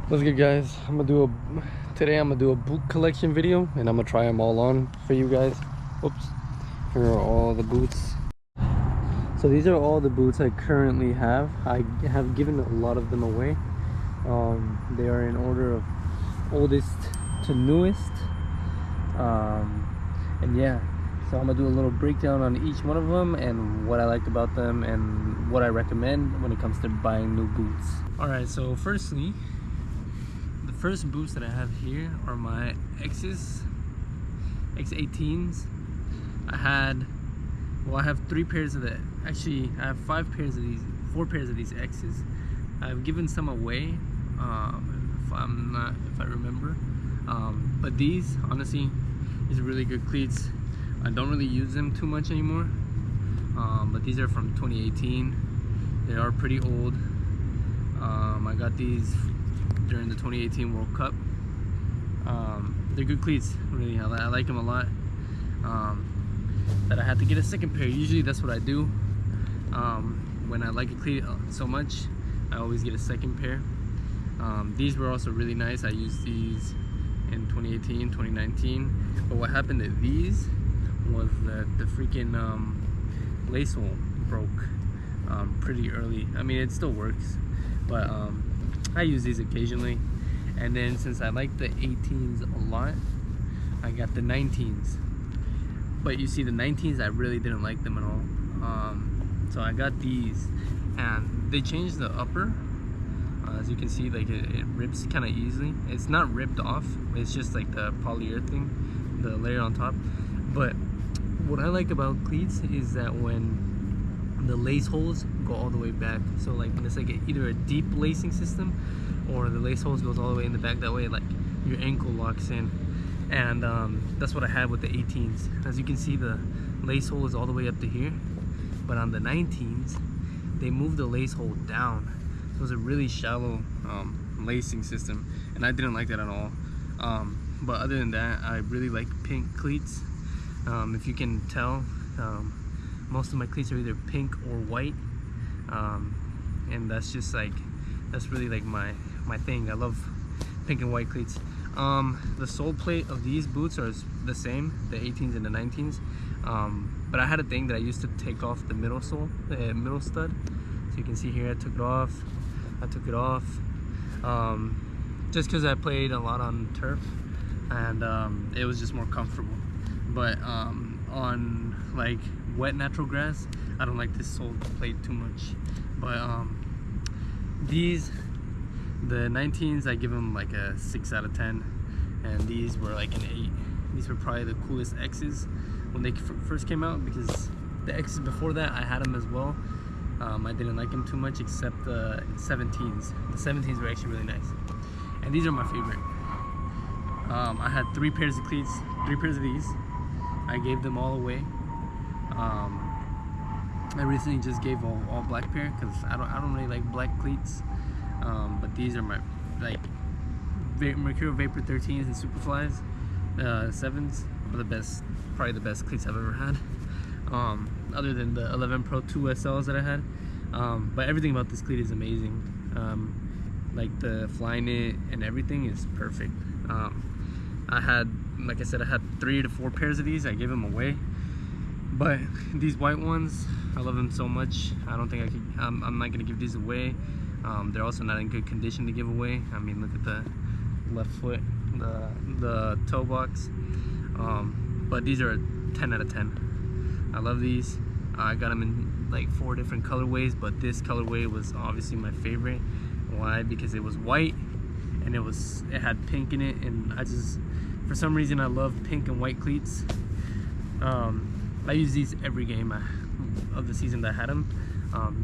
What's good, guys? Today I'm gonna do a boot collection video, and I'm gonna try them all on for you guys. Oops. Here are all the boots. So these are all the boots I currently have. I have given a lot of them away. They are in order of oldest to newest. And yeah, so I'm gonna do a little breakdown on each one of them and what I liked about them and what I recommend when it comes to buying new boots. Alright, so firstly, the first boots that I have here are my X18s. I have 3 pairs of actually I have 4 pairs of these X's. I've given some away, if I remember. But these, honestly, these are really good cleats. I don't really use them too much anymore. But these are from 2018. They are pretty old. I got these during the 2018 World Cup. They're good cleats, really. I like them a lot. That I had to get a second pair. Usually that's what I do. When I like a cleat so much, I always get a second pair. These were also really nice. I used these in 2018, 2019. But what happened to these was that the freaking lace hole broke pretty early. I mean, it still works, but I use these occasionally. And then since I like the 18s a lot, I got the 19s. But you see, the 19s, I really didn't like them at all. So I got these, and they changed the upper. As you can see, like it rips kind of easily. It's not ripped off. It's just like the polyurethane, the layer on top. But what I like about cleats is that when the lace holes go all the way back, so like when it's like either a deep lacing system or the lace holes goes all the way in the back, that way like your ankle locks in. And that's what I had with the 18s. As you can see, the lace hole is all the way up to here, but on the 19s they moved the lace hole down, so it was a really shallow lacing system, and I didn't like that at all. But other than that, I really like pink cleats. If you can tell, most of my cleats are either pink or white, and that's just like, that's really like my thing. I love pink and white cleats. The sole plate of these boots are the same, the 18s and the 19s, but I had a thing that I used to take off the middle sole, the middle stud. So you can see here, I took it off, just because I played a lot on turf, and it was just more comfortable. But on like wet natural grass, I don't like this sole plate too much. But these, the 19s, I give them like a 6 out of 10, and these were like an 8. These were probably the coolest X's when they first came out, because the X's before that, I had them as well. I didn't like them too much, except the 17s. The 17s were actually really nice, and these are my favorite. I had 3 pairs of cleats, 3 pairs of these. I gave them all away. I recently just gave all black pair because I don't really like black cleats. But these are my like Mercurial Vapor 13s and Superflies. 7s are the best, probably the best cleats I've ever had. Other than the 11 Pro 2 SLs that I had. But everything about this cleat is amazing. Like the flying it and everything is perfect. I had, like I said, I had 3 to 4 pairs of these. I gave them away. But these white ones, I love them so much. I don't think I could. I'm not gonna give these away. They're also not in good condition to give away. I mean, look at the left foot, the toe box. But these are a 10 out of 10. I love these. I got them in like 4 different colorways, but this colorway was obviously my favorite. Why? Because it was white and it had pink in it, and I just, for some reason, I love pink and white cleats. I use these every game of the season that I had them.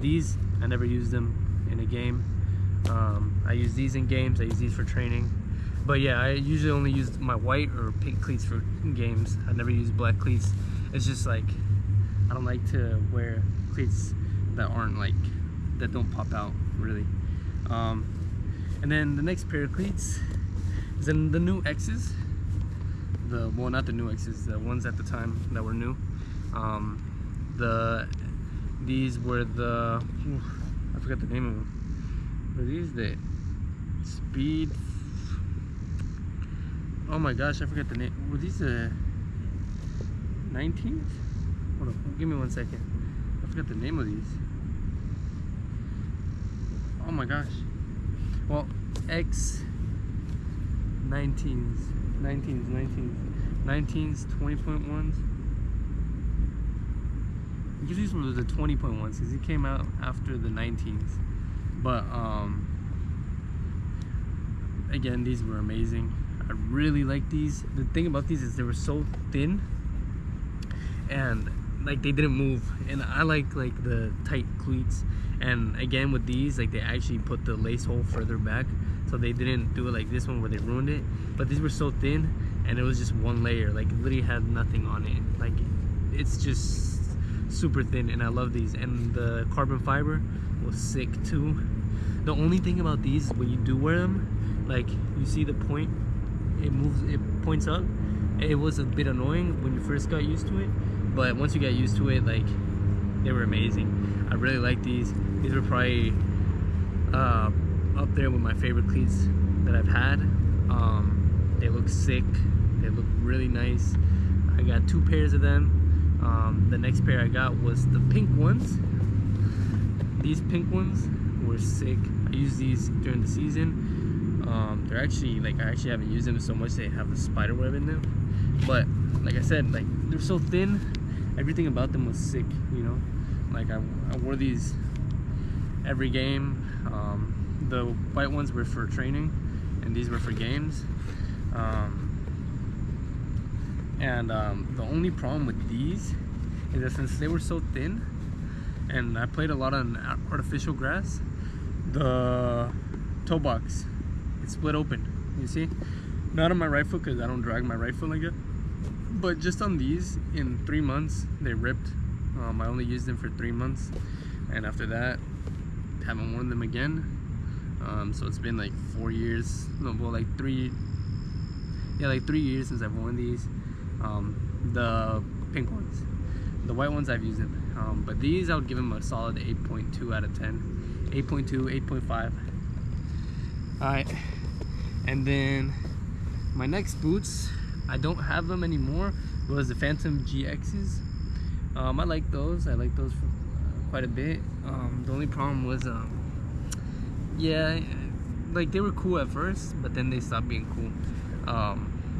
These, I never used them in a game. I use these in games. I use these for training. But yeah, I usually only use my white or pink cleats for games. I never use black cleats. It's just like, I don't like to wear cleats that aren't like, that don't pop out really. And then the next pair of cleats is in the new X's. Well, not the new X's, the ones at the time that were new. These were the, I forgot the name of them. Were these the Speed. Oh my gosh, I forgot the name. Were these 19s? Hold on, give me 1 second. I forgot the name of these. Oh my gosh. Well, X 19s, 20.1s. Because these were the 20.1s, because he came out after the 19s. But again, these were amazing. I really like these. The thing about these is they were so thin, and like they didn't move. And I like the tight cleats. And again, with these, like they actually put the lace hole further back, so they didn't do it like this one where they ruined it. But these were so thin, and it was just one layer. Like it literally had nothing on it. Like it's just super thin, and I love these. And the carbon fiber was sick too. The only thing about these, when you do wear them, like you see the point, it moves, it points up. It was a bit annoying when you first got used to it, but once you got used to it, like they were amazing. I really like these. These were probably up there with my favorite cleats that I've had. They look sick. They look really nice. I got 2 pairs of them. The next pair I got was the pink ones. These pink ones were sick. I used these during the season. They're actually, like, I actually haven't used them so much they have the spider web in them. But like I said, like they're so thin. Everything about them was sick, you know. Like I wore these every game. The white ones were for training, and these were for games. The only problem with these is that since they were so thin, and I played a lot on artificial grass, the toe box, it split open. You see? Not on my right foot because I don't drag my right foot like that. But just on these, in 3 months, they ripped. I only used them for 3 months, and after that, haven't worn them again. So it's been like 4 years. No, well, like 3. Yeah, like 3 years since I've worn these. The pink ones. The white ones I've used them. But these I would give them a solid 8.2 out of 10. 8.2, 8.5. Alright. And then my next boots, I don't have them anymore, was the Phantom GXs. I like those. I like those for quite a bit. The only problem was, yeah, like they were cool at first, but then they stopped being cool.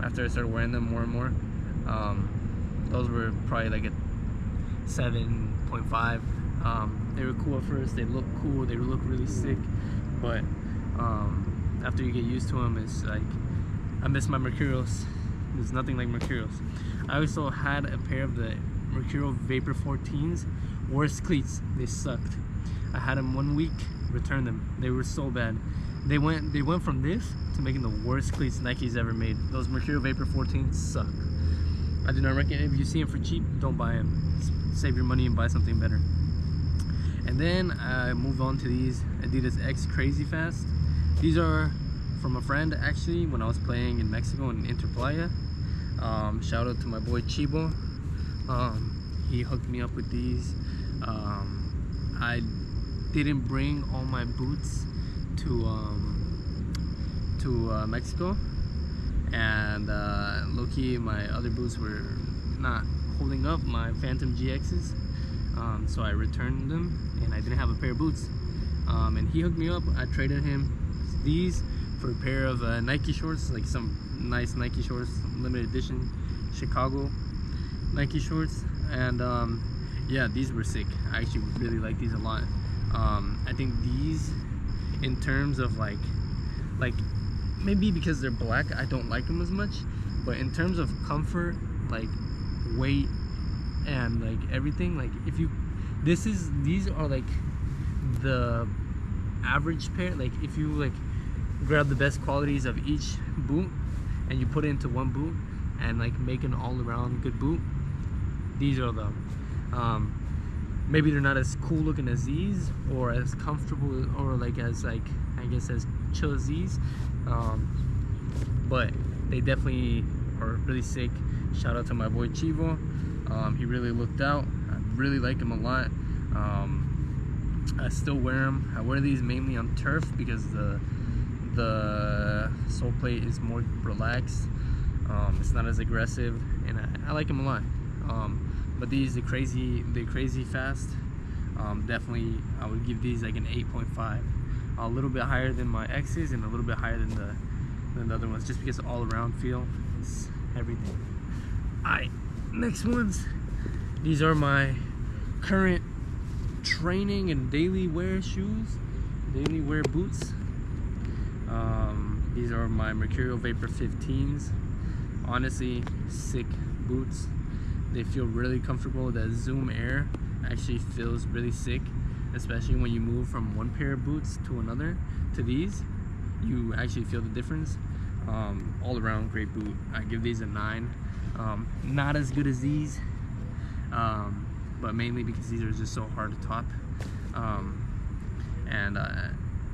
After I started wearing them more and more. Those were probably like a 7.5. They were cool at first. They look cool. They look really sick. But after you get used to them, it's like I miss my Mercurials. There's nothing like Mercurials. I also had a pair of the Mercurial Vapor 14s. Worst cleats. They sucked. I had them 1 week. Returned them. They were so bad. They went from this to making the worst cleats Nike's ever made. Those Mercurial Vapor 14s suck. I do not recommend. If you see them for cheap, don't buy them. Save your money and buy something better. And then I moved on to these Adidas X Crazy Fast. These are from a friend actually when I was playing in Mexico in Interplaya. Shout out to my boy Chibo. He hooked me up with these. I didn't bring all my boots to Mexico, and low-key my other boots were not holding up, my Phantom GXs. So I returned them, and I didn't have a pair of boots. And he hooked me up. I traded him these for a pair of Nike shorts, like some nice Nike shorts, limited edition Chicago Nike shorts. And yeah, these were sick. I actually really like these a lot. I think these, in terms of like maybe because they're black, I don't like them as much, but in terms of comfort, like weight and like everything, like if you, these are like the average pair. Like if you like grab the best qualities of each boot and you put it into one boot and like make an all-around good boot, these are them. Maybe they're not as cool looking as these, or as comfortable, or like as like, I guess, as chill as these, but they definitely are really sick. Shout out to my boy Chivo. He really looked out. I really like him a lot. I still wear them. I wear these mainly on turf because the The sole plate is more relaxed. It's not as aggressive, and I like them a lot. But these, the crazy fast, definitely I would give these like an 8.5. A little bit higher than my X's and a little bit higher than the other ones, just because the all-around feel is everything. Alright, next ones. These are my current training and daily wear shoes, daily wear boots. These are my Mercurial Vapor 15s. Honestly, sick boots. They feel really comfortable. The Zoom Air actually feels really sick, especially when you move from one pair of boots to another to these. You actually feel the difference. All around great boot. I give these a 9. Not as good as these, but mainly because these are just so hard to top.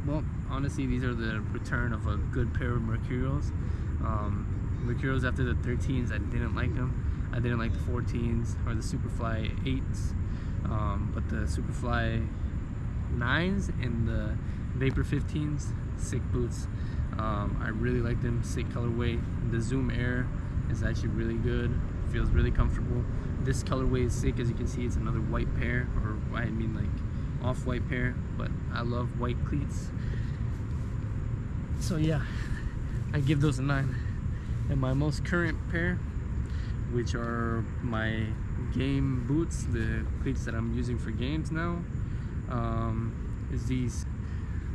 Well, honestly, these are the return of a good pair of Mercurials. Mercurials after the 13s, I didn't like them. I didn't like the 14s or the Superfly 8s, but the Superfly 9s and the Vapor 15s, sick boots. I really like them, sick colorway. The Zoom Air is actually really good, feels really comfortable. This colorway is sick. As you can see, it's another white pair, or I mean like off-white pair, but I love white cleats. So yeah, I give those a 9. And my most current pair, which are my game boots, the cleats that I'm using for games now, is these,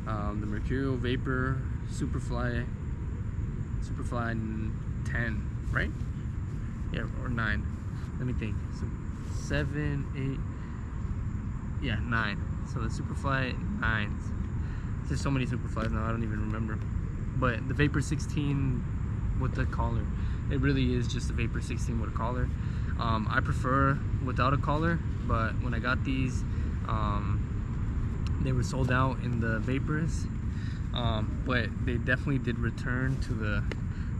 the Mercurial Vapor Superfly 10, right? Yeah, or 9. Let me think. So 7, 8, yeah, 9. So the Superfly 9s. There's so many Superflies now, I don't even remember. But the Vapor 16 with the collar, it really is just a Vapor 16 with a collar. I prefer without a collar, but when I got these, they were sold out in the Vapors. But they definitely did return to the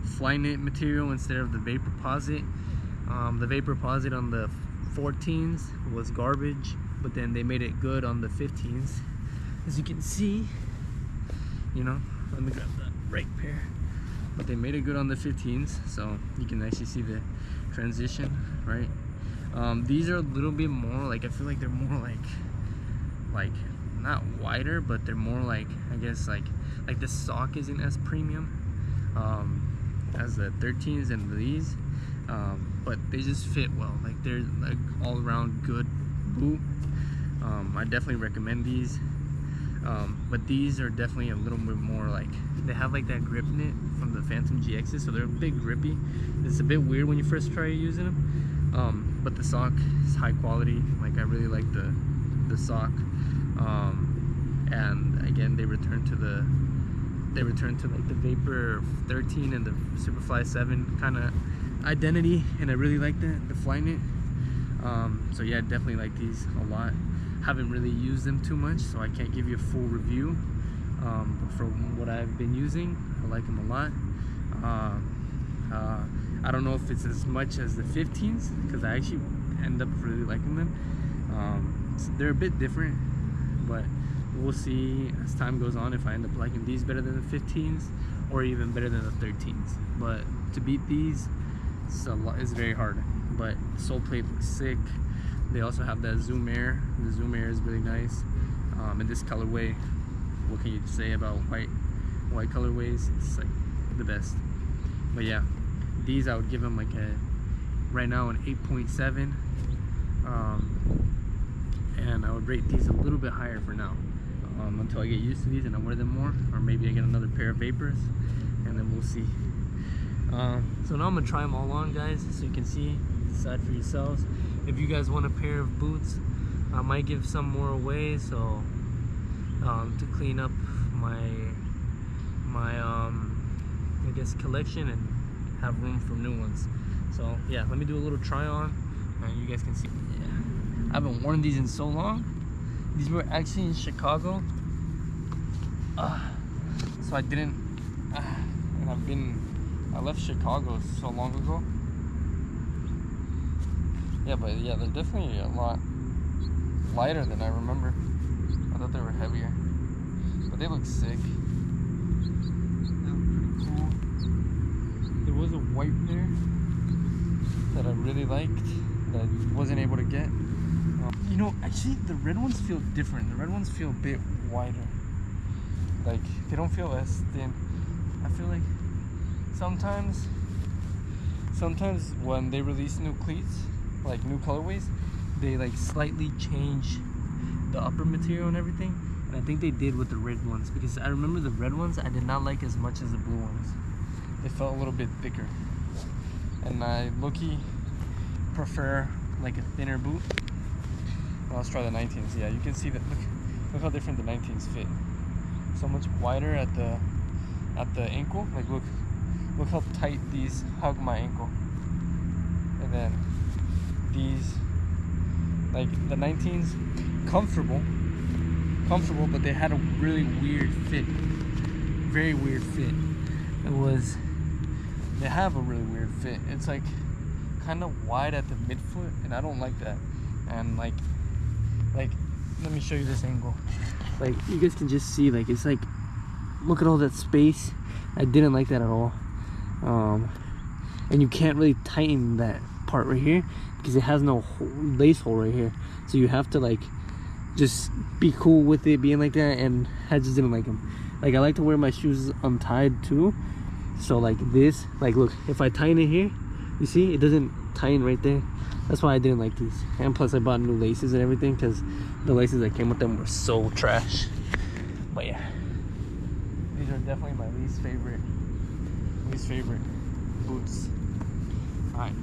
Flyknit material instead of the Vaporposit. The Vaporposit on the 14s was garbage, but then they made it good on the 15s. As you can see, you know, let me grab the right pair. But they made it good on the 15s, so you can actually see the transition, right? These are a little bit more like, I feel like they're more like not wider, but they're more like, I guess like the sock isn't as premium as the 13s and these, but they just fit well. Like they're like all around good boot. I definitely recommend these. But these are definitely a little bit more like, they have like that grip knit from the Phantom GXs, so they're a bit grippy. It's a bit weird when you first try using them, but the sock is high quality. Like I really like the sock, and again they return to like the Vapor 13 and the Superfly 7 kind of identity, and I really like the Flyknit. So yeah, definitely like these a lot. Haven't really used them too much, so I can't give you a full review, but from what I've been using, I like them a lot. I don't know if it's as much as the 15s, because I actually end up really liking them. So they're a bit different, but we'll see as time goes on if I end up liking these better than the 15s or even better than the 13s. But to beat these is very hard. But the sole plate looks sick. They also have that Zoom Air. The Zoom Air is really nice. In this colorway, what can you say about white colorways? It's like the best. But yeah, these I would give them like right now an 8.7. And I would rate these a little bit higher for now, until I get used to these and I wear them more, or maybe I get another pair of Vapors, and then we'll see. So now I'm gonna try them all on, guys, so you can see, decide for yourselves. If you guys want a pair of boots, I might give some more away, so to clean up my I guess collection and have room for new ones. So yeah, let me do a little try on, and you guys can see. Yeah, I haven't worn these in so long. These were actually in Chicago, so I didn't, and I left Chicago so long ago. Yeah, but yeah, they're definitely a lot lighter than I remember. I thought they were heavier, but they look sick. a white pair that I really liked that I wasn't able to get. You know, actually the red ones feel different. The red ones feel a bit wider. Like, they don't feel as thin. I feel like sometimes when they release new cleats, like new colorways, they like slightly change the upper material and everything. And I think they did with the red ones, because I remember the red ones I did not like as much as the blue ones. They felt a little bit thicker. And I low-key prefer like a thinner boot. Well, let's try the 19s. Yeah, you can see that. Look how different the 19s fit. So much wider at the ankle. Like look how tight these hug my ankle. And then these, like the 19s, comfortable, but they had a really weird fit. Very weird fit. They have a really weird fit. It's like kind of wide at the midfoot, and I don't like that. And like let me show you this angle. Like, you guys can just see, like, it's like, look at all that space. I didn't like that at all. And you can't really tighten that part right here because it has no lace hole right here. So you have to like just be cool with it being like that, and I just didn't like them. Like, I like to wear my shoes untied too. So like this, like look, if I tighten it here, you see it doesn't tighten right there. That's why I didn't like these. And plus I bought new laces and everything because the laces that came with them were so trash. But yeah, these are definitely my least favorite boots. Alright,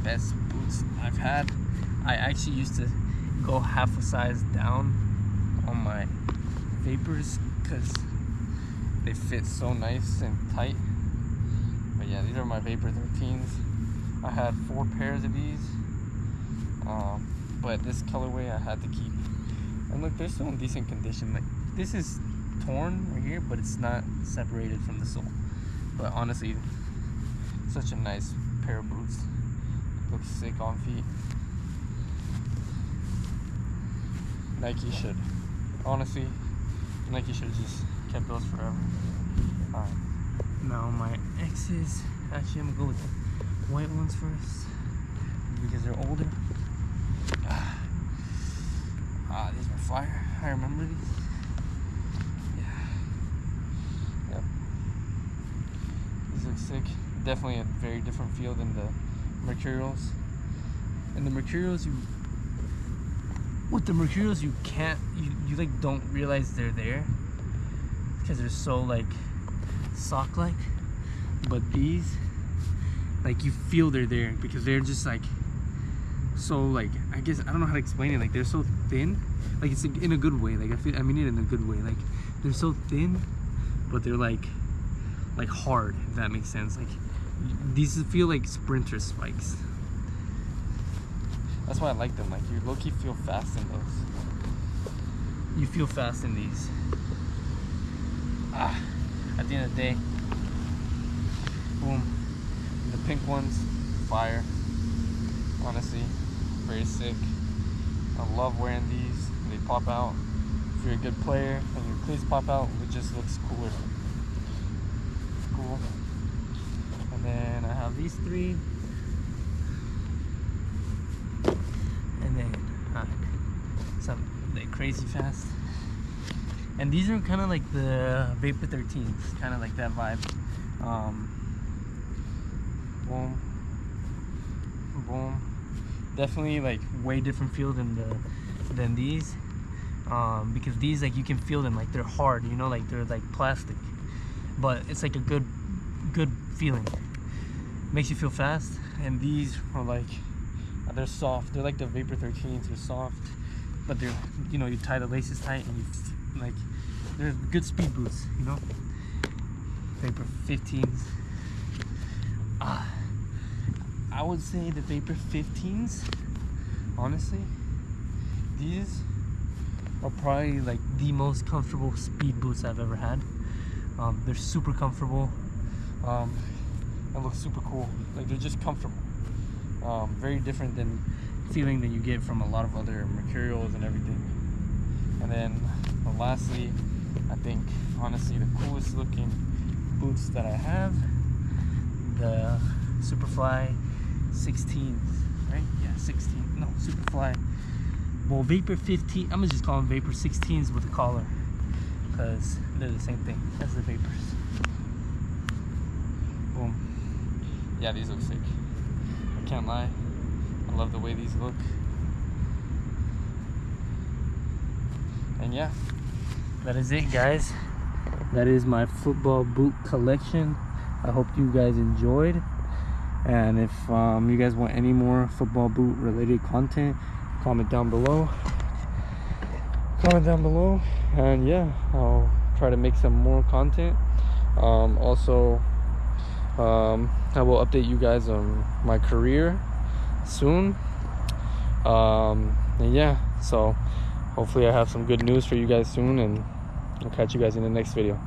best boots I've had. I actually used to go half a size down on my Vapors because they fit so nice and tight. But yeah, these are my Vapor 13s. I had 4 pairs of these, but this colorway I had to keep. And look, they're still in decent condition. Like, this is torn right here, but it's not separated from the sole. But honestly, such a nice pair of boots. Looks sick on feet. Nike should, honestly, Nike should have just kept those forever. Alright, now my X's. Actually, I'm gonna go with the white ones first because they're older. These were fire. I remember these. Yeah. Yep. These look sick. Definitely a very different feel than the Mercurials. And the Mercurials, with the Mercurials, you can't, you like don't realize they're there because they're so like sock-like. But these, like, you feel they're there because they're just like so, like, I guess I don't know how to explain it. Like, they're so thin, like, it's in a good way. Like, I mean it in a good way. Like, they're so thin, but they're like hard, if that makes sense. Like, these feel like sprinter spikes. That's why I like them. Like, you low-key feel fast in those. You feel fast in these. At the end of the day, boom. The pink ones, fire. Honestly, very sick. I love wearing these. They pop out. If you're a good player and your cleats pop out, it just looks cooler. Cool. And then I have these 3. And then they're crazy fast. And these are kind of like the Vapor 13s, kind of like that vibe. Boom, boom. Definitely like way different feel than these. Because these, like, you can feel them, like they're hard, you know, like they're like plastic. But it's like a good feeling. Makes you feel fast. And these are like, they're soft. They're like the Vapor 13s. They're soft, but they're, you know, you tie the laces tight and you like, they're good speed boots, you know. Vapor 15s. I would say the Vapor 15s, honestly, these are probably like the most comfortable speed boots I've ever had. They're super comfortable and look super cool. Like, they're just comfortable. Very different than feeling that you get from a lot of other Mercurials and everything. And then lastly, I think honestly the coolest looking boots that I have the Superfly 16s, right? Yeah, 16. No, Superfly. Well, Vapor 15. I'm gonna just call them Vapor 16s with a collar, because they're the same thing as the Vapors. Boom. Yeah, these look sick. I can't lie. I love the way these look. And yeah, that is it, guys. That is my football boot collection. I hope you guys enjoyed. And if you guys want any more football boot related content, comment down below. And yeah, I'll try to make some more content. Also, I will update you guys on my career soon. And yeah, so hopefully I have some good news for you guys soon, and I'll catch you guys in the next video.